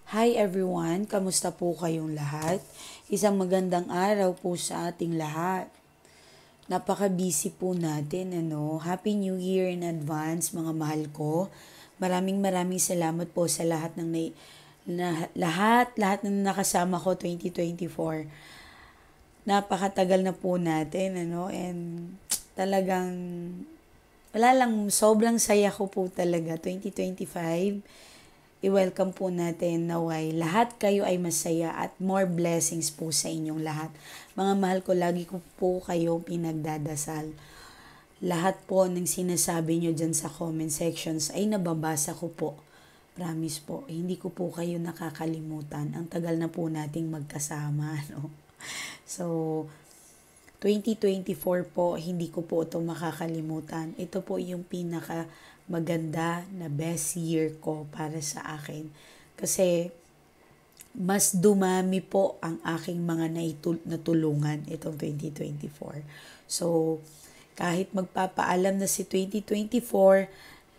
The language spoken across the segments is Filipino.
Hi everyone, kamusta po kayong lahat? Isang magandang araw po sa ating lahat. Napaka-busy po natin, ano? Happy New Year in advance, mga mahal ko. Maraming salamat po sa lahat ng lahat ng nakasama ko 2024. Napakatagal na po natin, ano? And talagang wala lang, sobrang saya ko po talaga 2025. I-welcome po natin naway lahat kayo ay masaya at more blessings po sa inyong lahat. Mga mahal ko, lagi ko po kayo pinagdadasal. Lahat po ng sinasabi nyo dyan sa comment sections ay nababasa ko po. Promise po, hindi ko po kayo nakakalimutan. Ang tagal na po nating magkasama. No? So, 2024 po, hindi ko po ito makakalimutan. Ito po yung pinaka maganda na best year ko para sa akin. Kasi mas dumami po ang aking mga natulungan itong 2024. So, kahit magpapaalam na si 2024,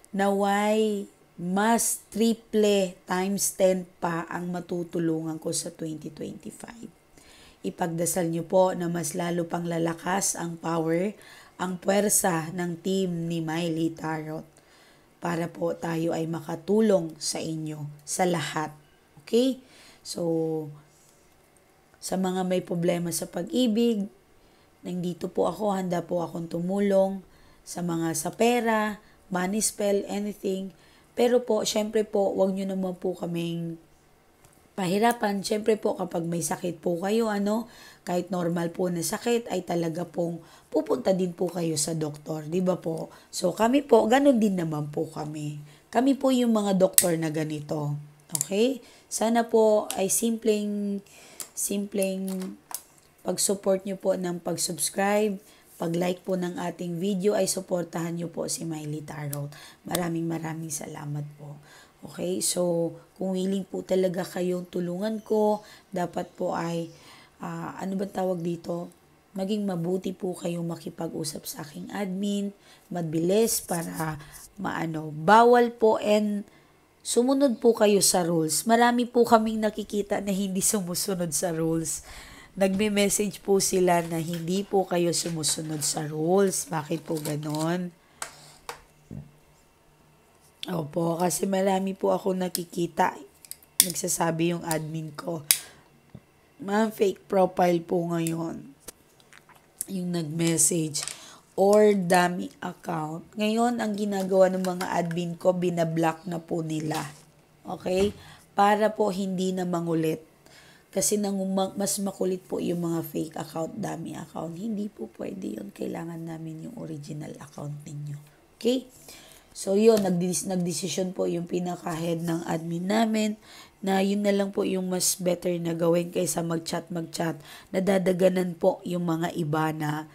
naway mas triple times 10 pa ang matutulungan ko sa 2025. Ipagdasal niyo po na mas lalo pang lalakas ang power, ang puwersa ng team ni Miley Tarot para po tayo ay makatulong sa inyo, sa lahat. Okay? So, sa mga may problema sa pag-ibig, nandito po ako, handa po akong tumulong sa mga sa pera, money spell, anything. Pero po, syempre po, wag nyo naman po kaming pahirapan. Syempre po, kapag may sakit po kayo, kahit normal po na sakit, ay talaga pong pupunta din po kayo sa doktor. Di ba po? So, kami po, ganun din naman po kami. Kami po yung mga doktor na ganito. Okay? Sana po ay simpleng pag-support nyo po ng pag-subscribe, pag-like po ng ating video ay suportahan nyo po si Miley Tarot. Maraming salamat po. Okay, so kung willing po talaga kayong tulungan ko, dapat po ay, ano ba tawag dito? Maging mabuti po kayong makipag-usap sa aking admin, mabilis para bawal po and sumunod po kayo sa rules. Marami po kaming nakikita na hindi sumusunod sa rules. Nagme-message po sila na hindi po kayo sumusunod sa rules. Bakit po ganon? Opo, kasi marami po ako nakikita. Nagsasabi yung admin ko. Mga fake profile po ngayon. Yung nag-message. Or dummy account. Ngayon, ang ginagawa ng mga admin ko, binablock na po nila. Okay? Para po hindi na mangulit. Kasi mas makulit po yung mga fake account, dummy account. Hindi po pwede yun. Kailangan namin yung original account ninyo. Okay? So yun, nagdesisyon po yung pinaka-head ng admin namin na yun na lang po yung mas better na gawin kaysa mag-chat. Nadadaganan po yung mga iba na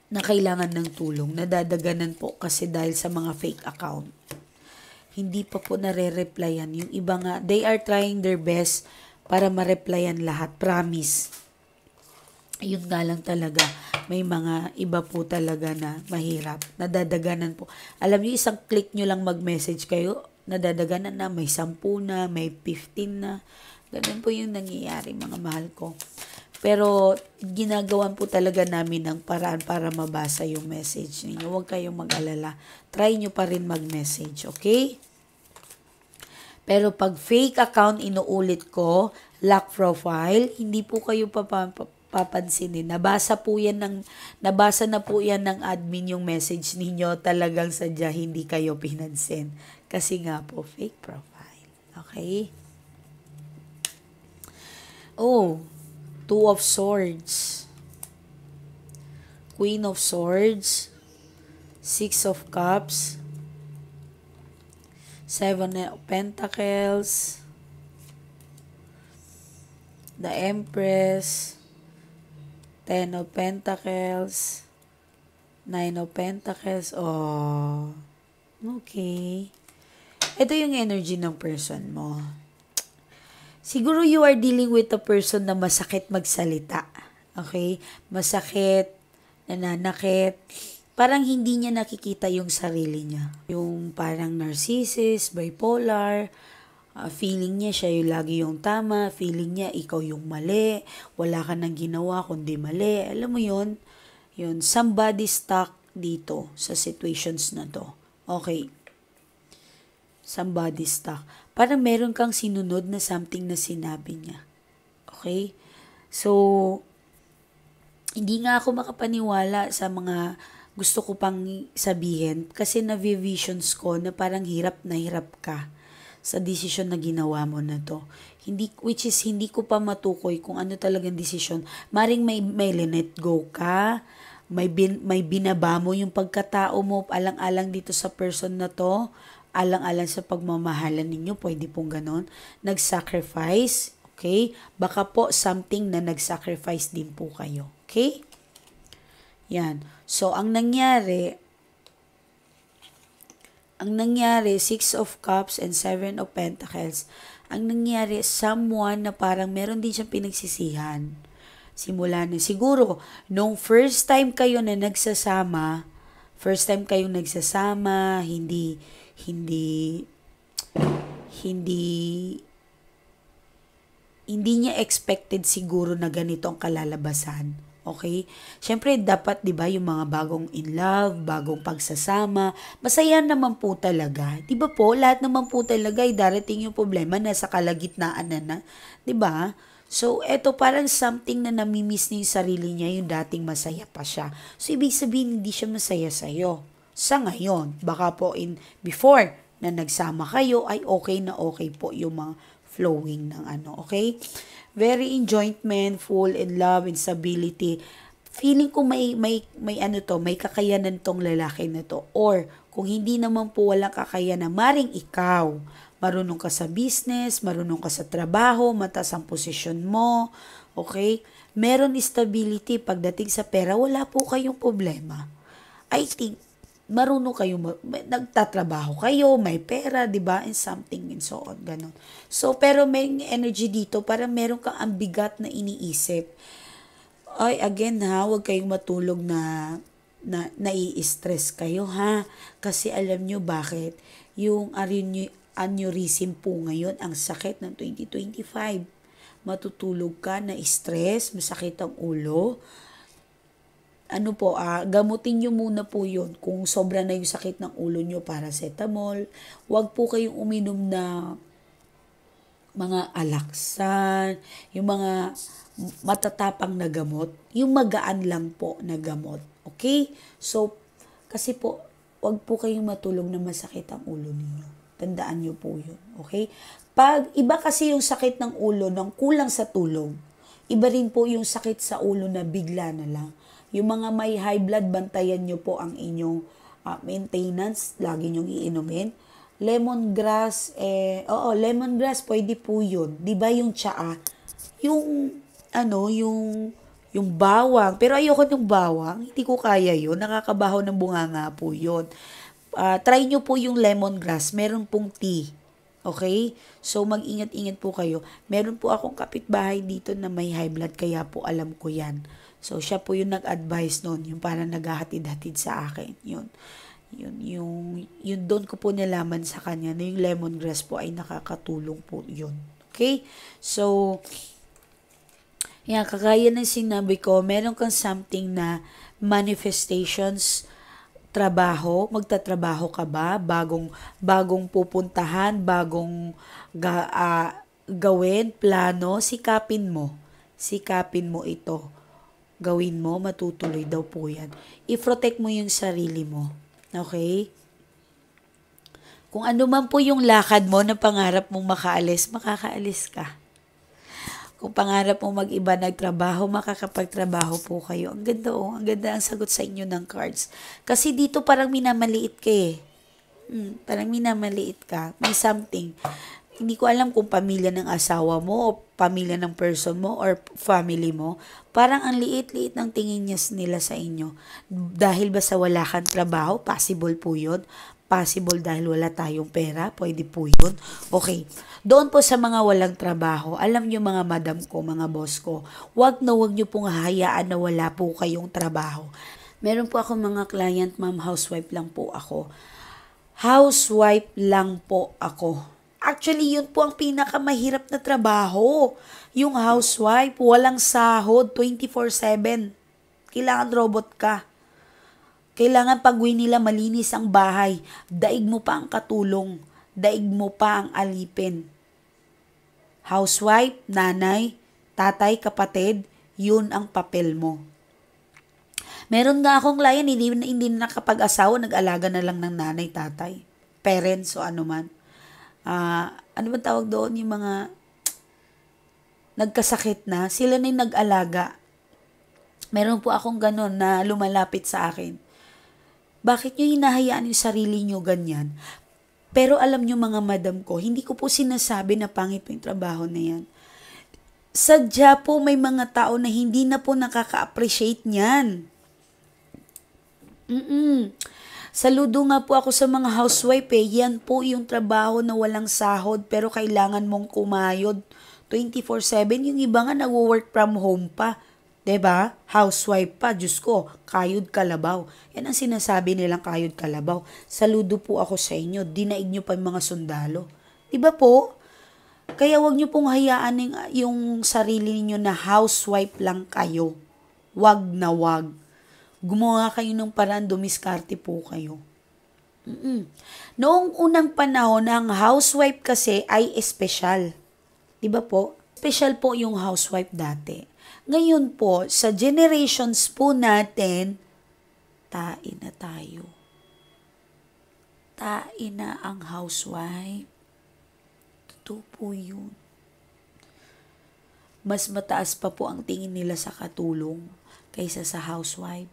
kailangan ng tulong. Nadadaganan po kasi dahil sa mga fake account. Hindi pa po nare-replyan. Yung iba nga, they are trying their best para ma-replyan lahat. Promise. Yun nga lang talaga, may mga iba po talaga na mahirap, nadadaganan po. Alam niyo, isang click nyo lang mag-message kayo, nadadaganan na, may 10 na, may 15 na. Ganun po yung nangyayari, mga mahal ko. Pero ginagawan po talaga namin ng paraan para mabasa yung message ninyo. Huwag kayong mag-alala. Try nyo pa rin mag-message, okay? Pero pag fake account, inuulit ko, lock profile, hindi po kayo papansinin. Nabasa na po yan ng admin yung message ninyo. Talagang sadya hindi kayo pinansin. Kasi nga po, fake profile. Okay? Oh, Two of Swords. Queen of Swords. Six of Cups. Seven of Pentacles. The Empress. Ten of Pentacles. Nine of Pentacles. Oh. Okay. Ito yung energy ng person mo. Siguro you are dealing with a person na masakit magsalita. Okay? Masakit, nananakit. Parang hindi niya nakikita yung sarili niya. Yung parang narcissist, bipolar, Feeling niya siya yung lagi yung tama, feeling niya ikaw yung mali, wala ka nang ginawa kundi mali. Alam mo yun? Yun, somebody stuck dito sa situations na to. Okay, somebody stuck. Parang meron kang sinunod na something na sinabi niya. Okay? So, hindi nga ako makapaniwala sa mga gusto ko pang sabihin kasi na-visions ko na parang hirap na hirap ka sa desisyon na ginawa mo na to. Which is hindi ko pa matukoy kung ano talagang desisyon. Maring may let go ka, may binaba mo yung pagkatao mo, alang-alang dito sa person na to, alang-alang sa pagmamahalan ninyo, pwede pong ganon. Nag-sacrifice, okay? Baka po something na nag-sacrifice din po kayo, okay? Yan. So, ang nangyari, 6 of Cups and 7 of Pentacles, ang nangyari, someone na parang meron din siyang pinagsisihan. Simula na. Siguro, nung first time kayong nagsasama, hindi niya expected siguro na ganito ang kalalabasan. Okay? Siyempre, dapat, di ba, yung mga bagong in love, bagong pagsasama, masaya naman po talaga. Di ba po, lahat naman po talaga ay darating yung problema na sa kalagitnaan na. Di ba? So, eto parang something na namimiss niya yung sarili niya, yung dating masaya pa siya. So, ibig sabihin, hindi siya masaya sa'yo. Sa ngayon, baka po before na nagsama kayo, ay okay na okay po yung mga flowing ng okay? Very enjoyment, full in love, and stability. Feeling ko may kakayanan tong lalaki na to. Or, kung hindi naman po walang kakayanan, maring ikaw. Marunong ka sa business, marunong ka sa trabaho, mataas ang posisyon mo, okay? Meron stability. Pagdating sa pera, wala po kayong problema. I think, marunong kayo, nagtatrabaho kayo, may pera, di ba? And something and so on, ganun. So, pero may energy dito, parang meron kang ambigat na iniisip. Ay, again ha, huwag kayong matulog na nai-stress kayo ha. Kasi alam nyo bakit? Yung aneurysm po ngayon, ang sakit ng 2025. Matutulog ka na stress, masakit ang ulo. Gamutin nyo muna po yun. Kung sobra na yung sakit ng ulo nyo, paracetamol. Huwag po kayong uminom na mga alaksan, yung mga matatapang na gamot, yung magaan lang po na gamot. Okay? So, kasi po, huwag po kayong matulog na masakit ang ulo ninyo. Tandaan nyo po yun. Okay? Pag iba kasi yung sakit ng ulo ng kulang sa tulog, iba rin po yung sakit sa ulo na bigla na lang. Yung mga may high blood, bantayan nyo po ang inyong maintenance. Lagi nyong iinumin. Lemongrass, lemongrass, pwede po yun. Diba yung tsaa? Yung bawang. Pero ayoko ng bawang. Hindi ko kaya yun. Nakakabaho ng bunganga po yun. Try nyo po yung lemongrass. Meron pong tea. Okay? So, mag-ingat-ingat po kayo. Meron po akong kapitbahay dito na may high blood, kaya po alam ko yan. So, siya po yung nag-advise noon, yung parang naghahatid-hatid sa akin. Yung doon ko po nalaman sa kanya na yung lemongrass po ay nakakatulong po yun. Okay? So, yan, kagaya ng sinabi ko, meron kang something na manifestations, trabaho, magtatrabaho ka ba? Bagong pupuntahan, bagong gawin, plano, sikapin mo. Sikapin mo ito. Gawin mo, matutuloy daw po yan. I-protect mo yung sarili mo. Okay? Kung ano man po yung lakad mo na pangarap mong makakaalis ka. Kung pangarap mong mag-iba nagtrabaho, makakapagtrabaho po kayo. Ang ganda ang ganda ang sagot sa inyo ng cards. Kasi dito parang minamaliit ka eh. Parang minamaliit ka. May something. Hindi ko alam kung pamilya ng asawa mo o pamilya ng person mo or family mo. Parang ang liit-liit ng tingin nila sa inyo. Dahil ba sa wala kang trabaho, possible po yun. Possible dahil wala tayong pera, pwede po yun. Okay, doon po sa mga walang trabaho, alam nyo mga madam ko, mga boss ko, wag nyo pong hayaan na wala po kayong trabaho. Meron po ako mga client, ma'am, housewife lang po ako. Housewife lang po ako. Actually, yun po ang pinakamahirap na trabaho. Yung housewife, walang sahod, 24/7. Kailangan robot ka. Kailangan pag-uwi nila malinis ang bahay. Daig mo pa ang katulong. Daig mo pa ang alipin. Housewife, nanay, tatay, kapatid, yun ang papel mo. Meron nga akong client, hindi na nakapag-asawa, nag-alaga na lang ng nanay, tatay, parents o ano man. Ano ba tawag doon? Yung mga nagkasakit na, sila na yung nag-alaga. Meron po akong ganun na lumalapit sa akin. Bakit nyo hinahayaan yung sarili nyo ganyan? Pero alam nyo mga madam ko, hindi ko po sinasabi na pangit po yung trabaho na yan. Sadya po may mga tao na hindi na po nakaka-appreciate niyan. Saludo nga po ako sa mga housewife Yan po yung trabaho na walang sahod pero kailangan mong kumayod 24/7. Yung iba nga nag-work from home pa. 'Di ba? Housewife pa, Diyos ko, kayod kalabaw. Yan ang sinasabi nilang kayod kalabaw. Saludo po ako sa inyo. Dinaig nyo pa yung mga sundalo. 'Di ba po? Kaya wag nyo pong hayaan yung sarili niyo na housewife lang kayo. Wag na wag. Gumawa kayo ng paraan, dumiskarte po kayo. Noong unang panahon, ang housewife kasi ay espesyal. 'Di ba po? Special po yung housewife dati. Ngayon po, sa generations po natin, tain na tayo. Tain na ang housewife. Totoo po yun. Mas mataas pa po ang tingin nila sa katulong kaysa sa housewife.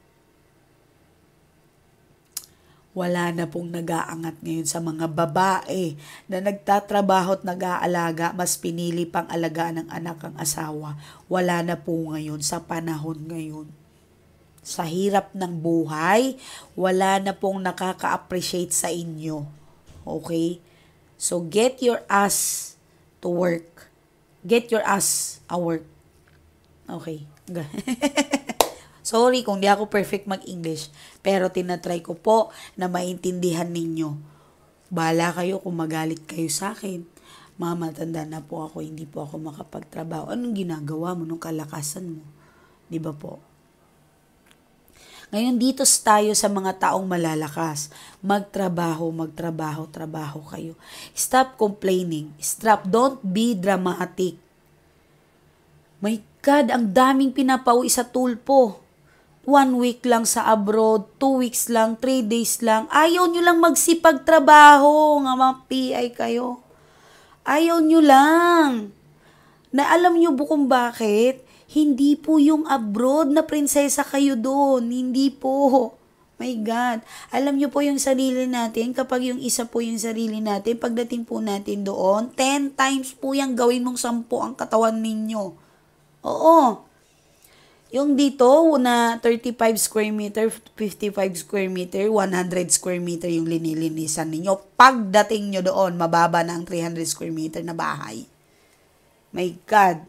Wala na pong nag-aangat ngayon sa mga babae na nagtatrabaho at nag-aalaga, mas pinili pang alagaan ng anak ang asawa. Wala na po ngayon sa panahon ngayon. Sa hirap ng buhay, wala na pong nakaka-appreciate sa inyo. Okay? So get your ass to work. Get your ass a work. Okay. Sorry kung di ako perfect mag-English, pero tinatry ko po na maintindihan ninyo. Bahala kayo kung magalit kayo sa akin. Matanda na po ako, hindi po ako makapagtrabaho. Anong ginagawa mo nung kalakasan mo? Di ba po? Ngayon dito tayo sa mga taong malalakas. Magtrabaho kayo. Stop complaining. Don't be dramatic. My God, ang daming pinapauwi sa tulpo. 1 week lang sa abroad, 2 weeks lang, 3 days lang. Ayaw nyo lang magsipag trabaho, nga mga PI kayo. Ayaw nyo lang. Na alam nyo po kung bakit? Hindi po yung abroad na prinsesa kayo doon. Hindi po. My God. Alam nyo po yung sarili natin, kapag yung isa po yung sarili natin, pagdating po natin doon, 10 times po yung gawin mong 10 ang katawan ninyo. Oo. Yung dito na 35 square meter, 55 square meter, 100 square meter yung linilinisan ninyo. Pagdating nyo doon, mababa na ang 300 square meter na bahay. My God.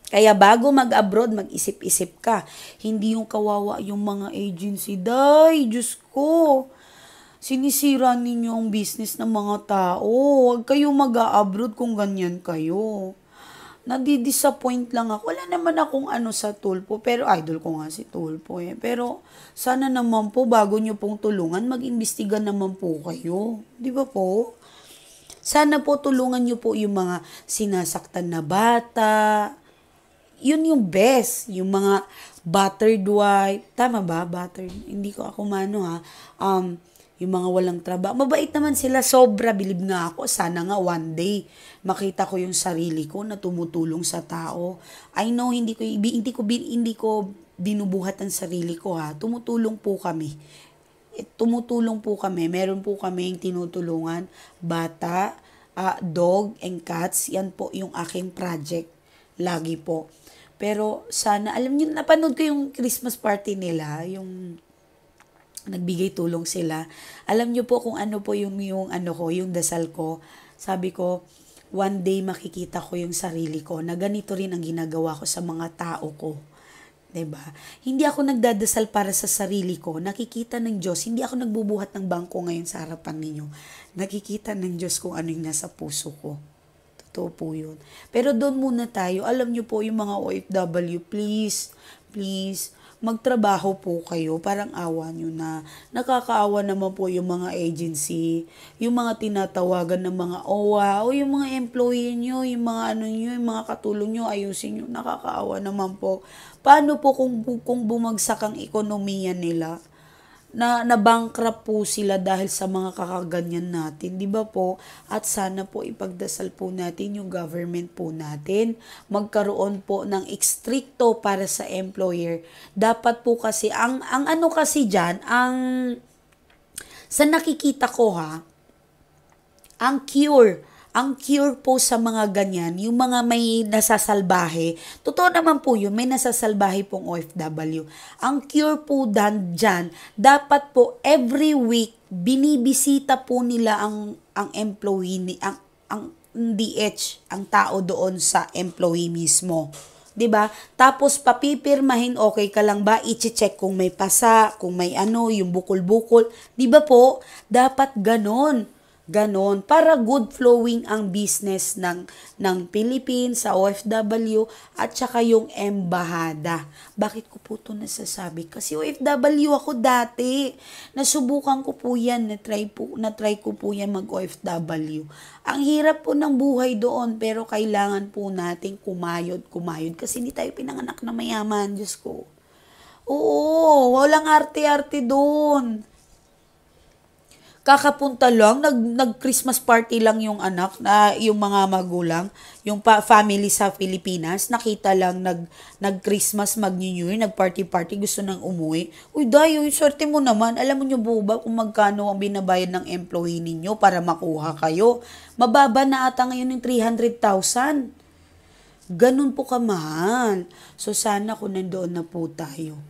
Kaya bago mag-abroad, mag-isip-isip ka. Hindi yung kawawa yung mga agency. Day, Diyos ko. Sinisira ninyo ang business ng mga tao. Huwag kayo mag-abroad kung ganyan kayo. Nadi-disappoint lang ako. Wala naman akong sa Tulpo, pero idol ko nga si Tulpo eh. Pero sana naman po, bago nyo pong tulungan, mag-imbestiga naman po kayo. Di ba po? Sana po tulungan nyo po yung mga sinasaktan na bata. Yun yung best. Yung mga battered wife. Tama ba? Battered. Hindi ko ako mano ha. Yung mga walang trabaho. Mabait naman sila. Sobra. Bilib nga ako. Sana nga one day makita ko yung sarili ko na tumutulong sa tao. I know hindi ko binubuhat ang sarili ko ha. Tumutulong po kami. Meron po kami yung tinutulungan. Bata, dog and cats. Yan po yung aking project. Lagi po. Pero sana, alam niyo, napanood ko yung Christmas party nila, yung nagbigay tulong sila. Alam niyo po kung ano po yung dasal ko. Sabi ko, one day makikita ko yung sarili ko na ganito rin ang ginagawa ko sa mga tao ko. 'Di ba? Hindi ako nagdadasal para sa sarili ko. Nakikita ng Diyos. Hindi ako nagbubuhat ng bangko ngayon sa harapan ninyo. Nakikita ng Diyos kung ano yung nasa puso ko. Totoo po yun. Pero doon muna tayo. Alam niyo po yung mga OFW, please, please, magtrabaho po kayo. Parang awa nyo na. Nakakaawa naman po yung mga agency, yung mga tinatawagan ng mga OWA, o yung mga employee nyo, yung mga ano nyo, yung mga katulong nyo, ayusin nyo. Nakakaawa naman po. Paano po kung bumagsak ang ekonomiya nila? Na bankrupt po sila dahil sa mga kakaganyan natin, 'di ba po? At sana po ipagdasal po natin yung government po natin, magkaroon po ng stricto para sa employer. Dapat po kasi ang ano kasi diyan, ang sa nakikita ko ha, ang cure po sa mga ganyan, yung mga may nasasalbahe, totoo naman po yun, may nasasalbahe pong OFW. Ang cure po dyan, dapat po every week, binibisita po nila ang employee, ang DH, ang tao doon sa employee mismo. 'Di ba? Tapos papipirmahin, okay ka lang ba? I-check kung may pasa, kung may ano, yung bukol-bukol. 'Di ba po? Dapat ganon. Ganon, para good flowing ang business ng Philippines sa OFW at saka yung embahada. Bakit ko po ito nasasabi? Kasi OFW ako dati. Nasubukan ko po yan, na-try ko po yan mag-OFW. Ang hirap po ng buhay doon, pero kailangan po nating kumayod kasi hindi tayo pinanganak na mayaman, Diyos ko. Oo, walang arte-arte doon. Kakapunta lang, nag-Christmas party lang yung anak, na yung mga magulang, yung family sa Pilipinas, nakita lang nag-Christmas, mag-New Year, nag-party-party, gusto nang umuwi. Uy, dayo, swerte mo naman. Alam mo nyo ba kung magkano ang binabayad ng employee ninyo para makuha kayo? Mababa na ata ngayon yung 300,000. Ganun po kamahal. So, sana kung nandoon na po tayo,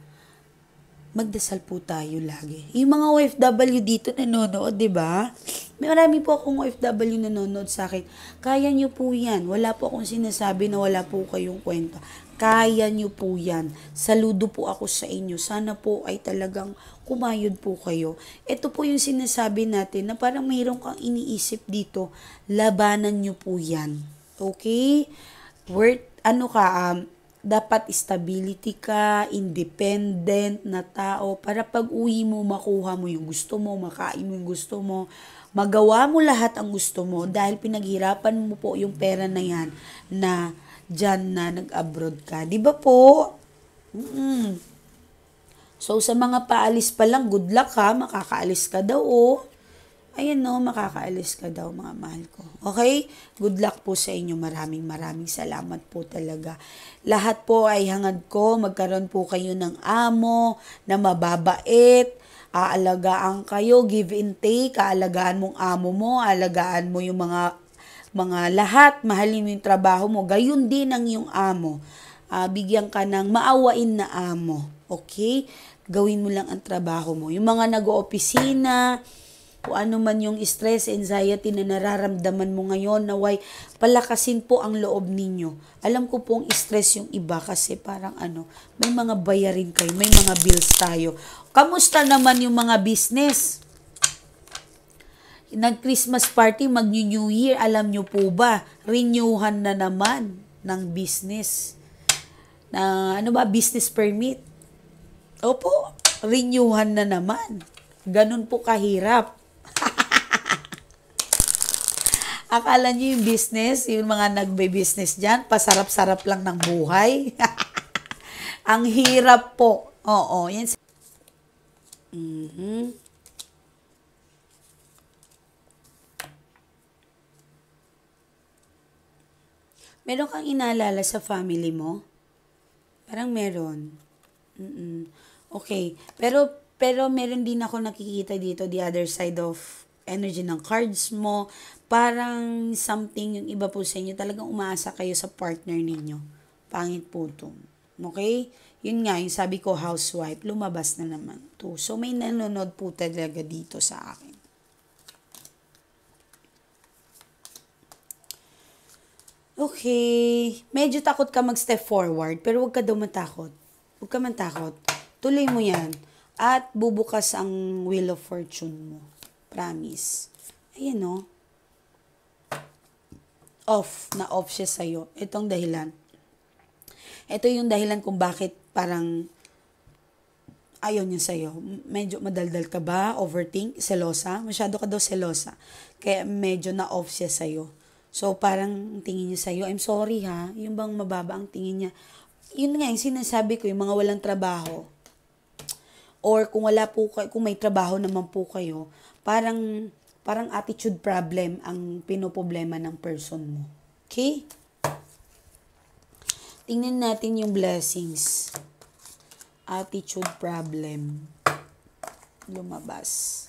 magdasal po tayo lagi. Yung mga OFW dito nanonood, di ba? Marami po akong OFW nanonood sa akin. Kaya nyo po yan. Wala po akong sinasabi na wala po kayong kwento. Kaya nyo po yan. Saludo po ako sa inyo. Sana po ay talagang kumayod po kayo. Ito po yung sinasabi natin na parang mayroon kang iniisip dito. Labanan nyo po yan. Okay? Dapat stability ka, independent na tao, para pag uwi mo, makuha mo yung gusto mo, makain mo yung gusto mo, magawa mo lahat ang gusto mo dahil pinaghirapan mo po yung pera na yan na dyan na nag-abroad ka. Di ba po? So, sa mga paalis pa lang, good luck ha, makakaalis ka daw oh. Ayan no, makakaalis ka daw mga mahal ko. Okay? Good luck po sa inyo. Maraming salamat po talaga. Lahat po ay hangad ko. Magkaroon po kayo ng amo na mababait. Aalagaan kayo, give and take. Aalagaan mong amo mo. Aalagaan mo yung mga lahat. Mahalin mo yung trabaho mo. Gayun din ang iyong amo. Bigyan ka ng maawain na amo. Okay? Gawin mo lang ang trabaho mo. Yung mga nag-oopisina, kung ano man yung stress, anxiety na nararamdaman mo ngayon, naway palakasin po ang loob ninyo. Alam ko pong stress yung iba kasi parang may mga bayarin kayo, may mga bills tayo. Kamusta naman yung mga business? Nag-Christmas party, mag-New Year, alam nyo po ba, renewhan na naman ng business. Business permit. Opo, renewhan na naman. Ganun po kahirap. Akala nyo yung business, yung mga nagbe-business dyan, pasarap-sarap lang ng buhay. Ang hirap po. Oo, yan. Meron kang inaalala sa family mo? Parang meron. Okay. Pero meron din ako nakikita dito, the other side of energy ng cards mo. Parang something, yung iba po sa inyo, talagang umaasa kayo sa partner ninyo. Pangit po ito. Okay? Yun nga, yung sabi ko, housewife, lumabas na naman to. So, may nanonood po talaga dito sa akin. Okay. Medyo takot ka mag-step forward, pero huwag ka daw matakot. Huwag ka man takot. Tuloy mo yan. At bubukas ang wheel of fortune mo. Promise. Ayan o. Na off siya sa'yo. Itong dahilan. Ito yung dahilan kung bakit parang ayaw niya sa'yo. Medyo madaldal ka ba? Overthink? Selosa? Masyado ka daw selosa. Kaya medyo na-off siya sa'yo. So, parang tingin niya sa'yo, I'm sorry ha. Yung bang mababa ang tingin niya. Yun nga, yung sinasabi ko, yung mga walang trabaho. Or kung wala po kayo, kung may trabaho naman po kayo, parang attitude problem ang pinoproblema ng person mo. Okay? Tingnan natin yung blessings. Attitude problem. Lumabas.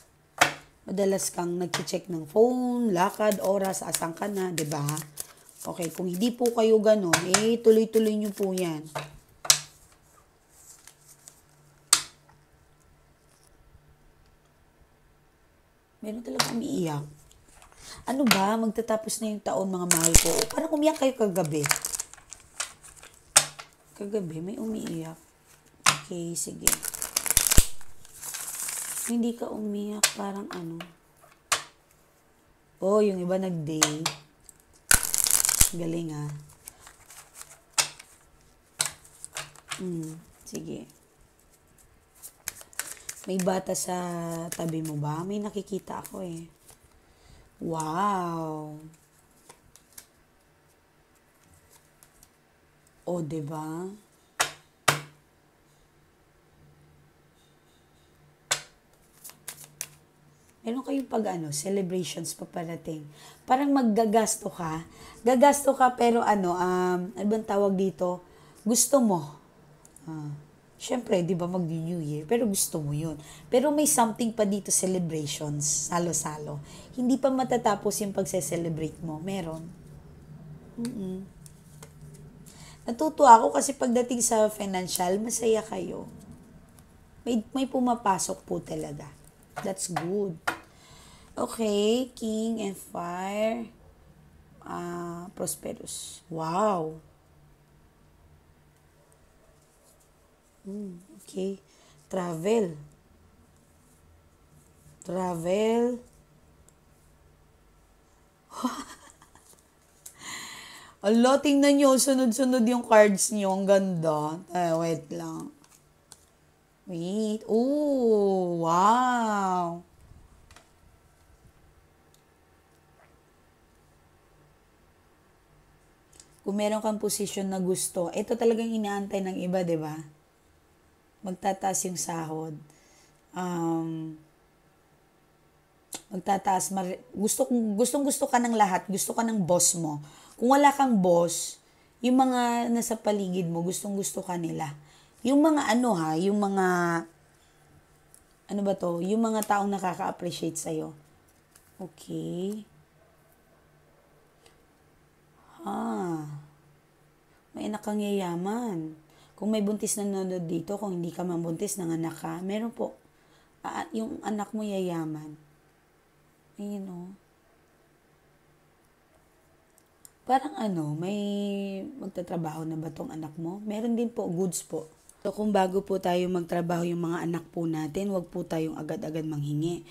Madalas kang nag-check ng phone, lakad, oras, asan ka na, 'di ba? Okay, kung hindi po kayo gano'n, tuloy-tuloy niyo po 'yan. Meron talaga umiiyak. Ano ba? Magtatapos na yung taon, mga mahal ko. Parang umiyak kayo kagabi. Kagabi, may umiiyak. Okay, sige. Hindi ka umiyak, parang ano. Oh, yung iba nag-day. Galing ah. Sige. May bata sa tabi mo ba? May nakikita ako eh. Wow. O, diba? Meron kayong celebrations paparating. Parang maggagasto ka. Gagasto ka pero ano bang tawag dito? Gusto mo. Siyempre, di ba mag-New Year? Pero gusto mo yun. Pero may something pa dito celebrations. Salo-salo. Hindi pa matatapos yung pagse-celebrate mo. Meron. Natutuwa ako kasi pagdating sa financial, masaya kayo. May pumapasok po talaga. That's good. Okay, King and Fire. Prosperous. Wow. Okay. Travel. Ala, tingnan nyo. Sunod-sunod yung cards nyo. Ang ganda. Wait lang. Wait. Oh, wow. Kung meron kang posisyon na gusto, ito talagang inaantay ng iba, di ba? Magtataas yung sahod. Magtataas, gustong-gusto ka ng lahat, gusto ka ng boss mo. Kung wala kang boss, yung mga nasa paligid mo, gustong-gusto ka nila. Yung mga yung mga taong nakaka-appreciate sa'yo. Okay. May anak kang yayaman. Kung may buntis na nanonood dito, kung hindi ka mabuntis, nanganak ka, meron po. Yung anak mo yayaman. Ayun o. Parang may magtatrabaho na ba tong anak mo? Meron din po, goods po. So kung bago po tayo magtrabaho yung mga anak po natin, wag po tayong agad-agad manghingi.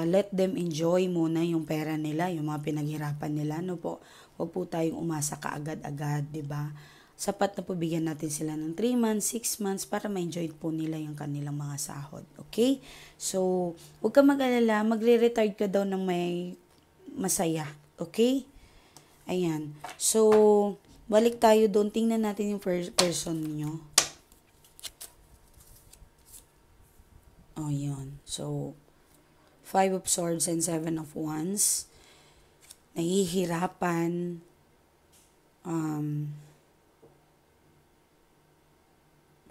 Let them enjoy muna yung pera nila, yung mga pinaghirapan nila, no po. Huwag po tayong umasa kaagad-agad, 'di ba? Sapat na po bigyan natin sila ng 3 months, 6 months para ma-enjoy po nila yung kanilang mga sahod. Okay? So, huwag ka mag-alala, magre-retire ka daw ng may masaya. Okay? Ayan. So, balik tayo doon. Tingnan natin yung person nyo. Oh, yun. So, 5 of Swords and 7 of Wands. Nahihirapan.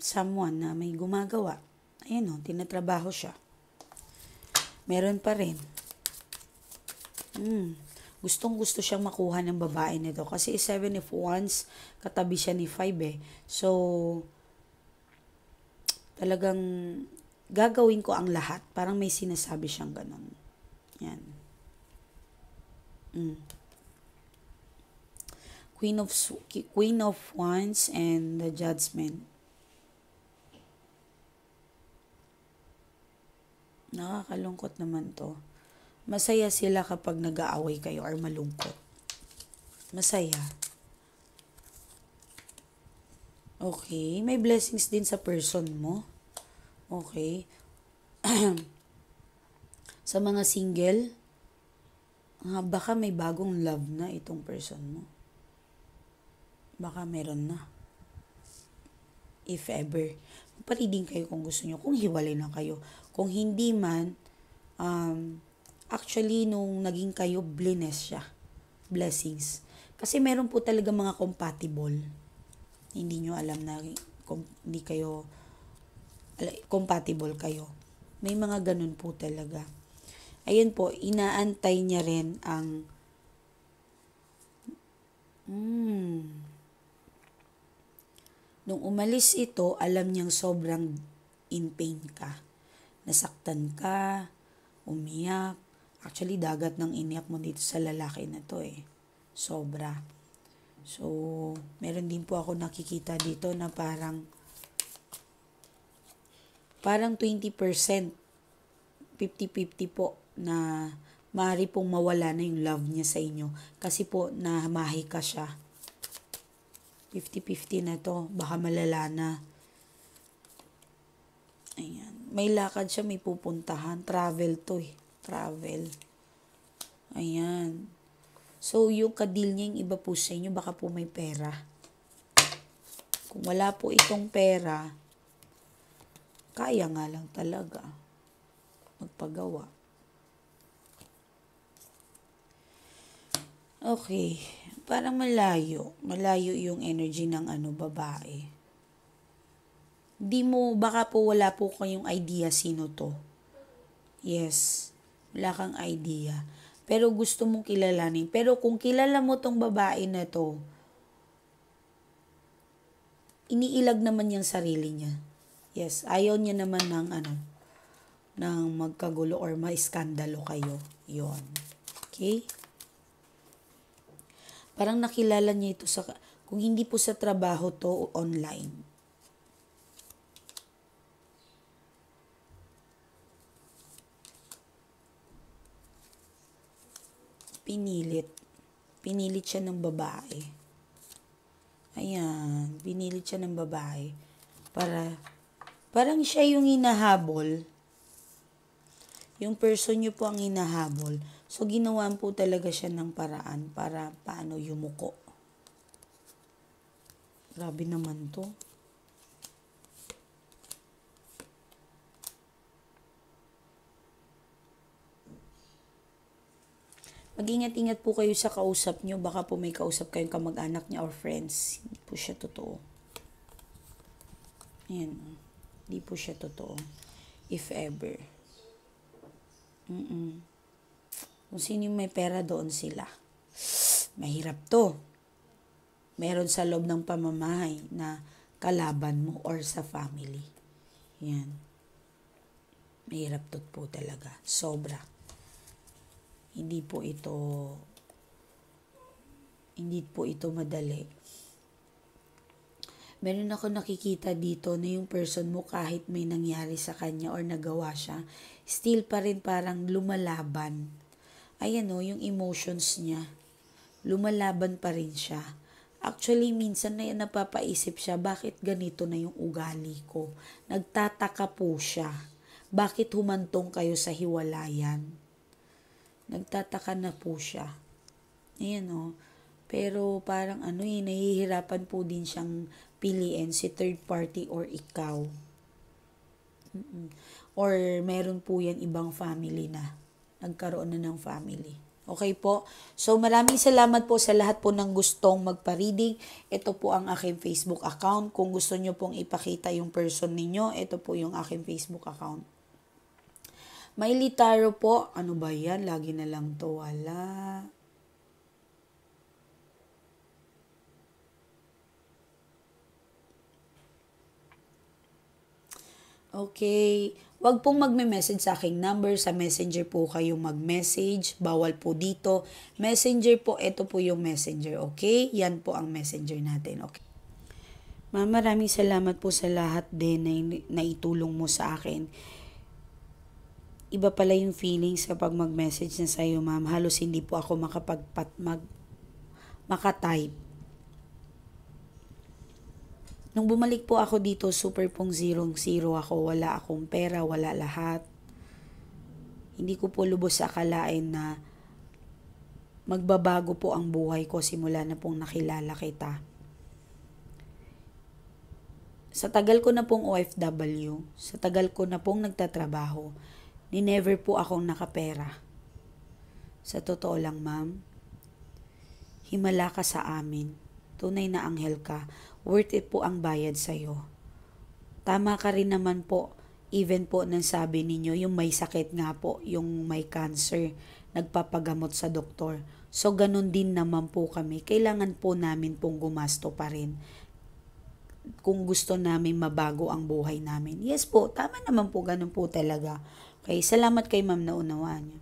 Someone na may gumagawa. Ayan o, tinatrabaho siya. Meron pa rin. Gustong-gusto siyang makuha ng babae nito. Kasi 7 of Wands, katabi siya ni 5 eh. So, talagang gagawin ko ang lahat. Parang may sinasabi siyang ganun. Yan. Queen of Wands and the Judgment. Nakakalungkot naman to. Masaya sila kapag nag-aaway kayo or malungkot. Masaya. Okay, may blessings din sa person mo. Okay. Sa mga single, baka may bagong love na itong person mo. Baka meron na. If ever. Magpa-reading kayo kung gusto nyo. Kung hiwalay na kayo. Kung hindi man, actually, nung naging kayo, blessed siya. Blessings. Kasi meron po talaga mga compatible. Hindi nyo alam na hindi kayo, compatible kayo. May mga ganun po talaga. Ayan po, inaantay niya rin ang nung umalis ito, alam niyang sobrang in pain ka. Nasaktan ka, umiyak. Actually, dagat ng iniyak mo dito sa lalaki na to eh. Sobra. So, meron din po ako nakikita dito na parang 20%, 50-50 po na maaari pong mawala na yung love niya sa inyo. Kasi po, nahamahi ka siya. 50-50 na to. Baka malala na. Ayan. May lakad siya, may pupuntahan. Travel to eh. Travel. Ayan. So, yung kadil niya, yung iba po sa inyo, baka po may pera. Kung wala po itong pera, kaya nga lang talaga magpagawa. Okay. Parang malayo. Malayo yung energy ng babae. Baka po wala po kayong idea sino to. Yes. Wala kang idea. Pero gusto mong kilalanin. Pero kung kilala mo tong babae na to, iniilag naman yung sarili niya. Yes. Ayaw niya naman ng magkagulo or maiskandalo kayo. Yon. Okay? Parang nakilala niya ito kung hindi po sa trabaho to, online. Pinilit siya ng babae. Ayan, pinilit siya ng babae. Parang siya yung hinahabol. Yung person niyo po ang hinahabol. So, ginawan po talaga siya ng paraan para paano yumuko. Grabe naman to. Mag-ingat-ingat po kayo sa kausap nyo. Baka po may kausap kayong kamag-anak niya or friends. Hindi po siya totoo. Ayan. Hindi po siya totoo. If ever. Kung sino yung may pera, doon sila. Mahirap to. Meron sa loob ng pamamahay na kalaban mo or sa family. Yan. Mahirap to po talaga. Sobra. Hindi po ito madali. Meron ako nakikita dito na yung person mo kahit may nangyari sa kanya or nagawa siya, still pa rin parang lumalaban. Ayan yung emotions niya. Lumalaban pa rin siya. Actually, minsan na napapaisip siya, bakit ganito na yung ugali ko? Nagtataka po siya. Bakit humantong kayo sa hiwalayan? Nagtataka na po siya. Ayan Pero parang nahihirapan po din siyang piliin si third party or ikaw. Or meron po yan ibang family na. Nagkaroon na ng family. Okay po? So, maraming salamat po sa lahat po ng gustong magpa-reading. Ito po ang aking Facebook account. Kung gusto nyo pong ipakita yung person ninyo, ito po yung aking Facebook account. Maili Tarot po. Ano ba yan? Lagi na lang to. Wala. Okay. Huwag pong magme-message sa aking number. Sa messenger po kayong mag-message. Bawal po dito. Messenger po, ito po yung messenger. Okay? Yan po ang messenger natin. Okay. Ma'am, maraming salamat po sa lahat din na itulong mo sa akin. iba pala yung feelings kapag mag-message na sa'yo, ma'am. Halos hindi po ako makatype. Nung bumalik po ako dito, super pong zero ako. Wala akong pera, wala lahat. Hindi ko po lubos akalain na magbabago po ang buhay ko simula na pong nakilala kita. Sa tagal ko na pong OFW, sa tagal ko na pong nagtatrabaho, never po akong nakapera. Sa totoo lang, ma'am, himala ka sa amin. Tunay na anghel ka. Worth it po ang bayad sa'yo. Tama ka rin naman po, even po nang sabi ninyo, yung may sakit nga po, yung may cancer, nagpapagamot sa doktor. So, ganun din naman po kami. Kailangan po namin pong gumasto pa rin kung gusto namin mabago ang buhay namin. Yes po, tama naman po, ganun po talaga. Okay, salamat kay ma'am na unawaan niyo.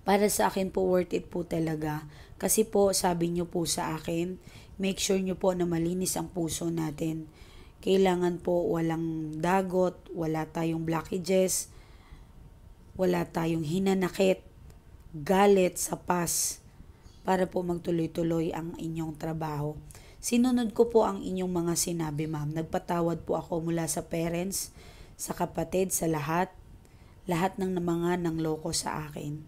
Para sa akin po, worth it po talaga. Kasi po, sabi niyo po sa akin, make sure niyo po na malinis ang puso natin. Kailangan po walang dagot, wala tayong blockages, wala tayong hinanakit, galit sa past, para po magtuloy-tuloy ang inyong trabaho. Sinunod ko po ang inyong mga sinabi, ma'am. Nagpatawad po ako mula sa parents, sa kapatid, sa lahat ng mga nangloko sa akin.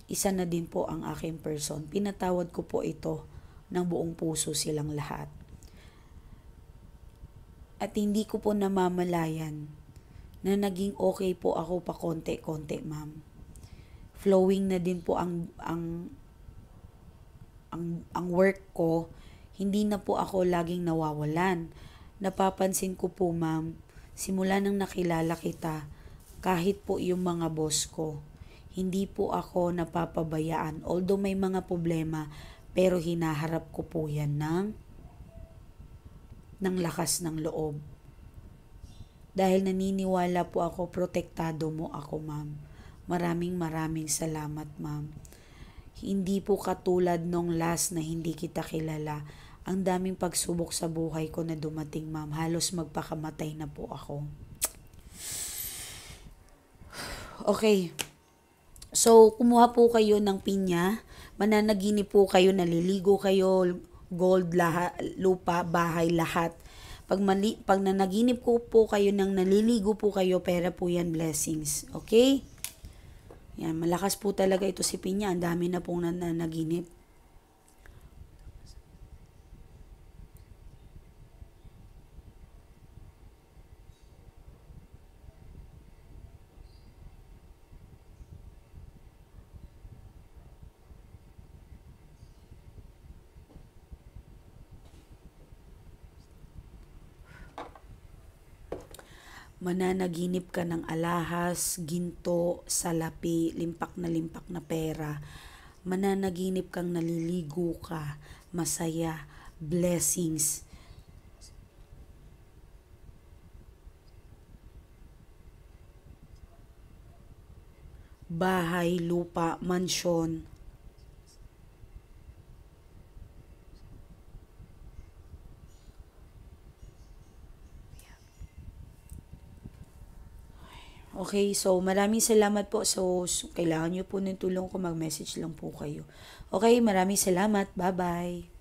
Isa na din po ang aking person. Pinatawad ko po ito ng buong puso silang lahat. At hindi ko po namamalayan na naging okay po ako pa konti-konti, ma'am. Flowing na din po ang work ko. Hindi na po ako laging nawawalan. Napapansin ko po, ma'am, simula nang nakilala kita, kahit po yung mga boss ko, hindi po ako napapabayaan. Although may mga problema, pero hinaharap ko po yan ng lakas ng loob. Dahil naniniwala po ako, protektado mo ako, ma'am. Maraming salamat, ma'am. Hindi po katulad nung last na hindi kita kilala. Ang daming pagsubok sa buhay ko na dumating, ma'am. Halos magpakamatay na po ako. Okay. So, kumuha po kayo ng pinya. Mananaginip po kayo, naliligo kayo, gold, lupa, bahay, lahat. Pag nanaginip po kayo ng naliligo po kayo, pera po yan, blessings. Okay? Yan, malakas po talaga ito si pinya. Ang dami na pong nanaginip. Mananaginip ka ng alahas, ginto, salapi, limpak na pera. Mananaginip kang naliligo ka, masaya, blessings. Bahay, lupa, mansyon. Okay, so maraming salamat po. So kailangan nyo po ng tulong ko, mag-message lang po kayo. Okay, maraming salamat. Bye-bye.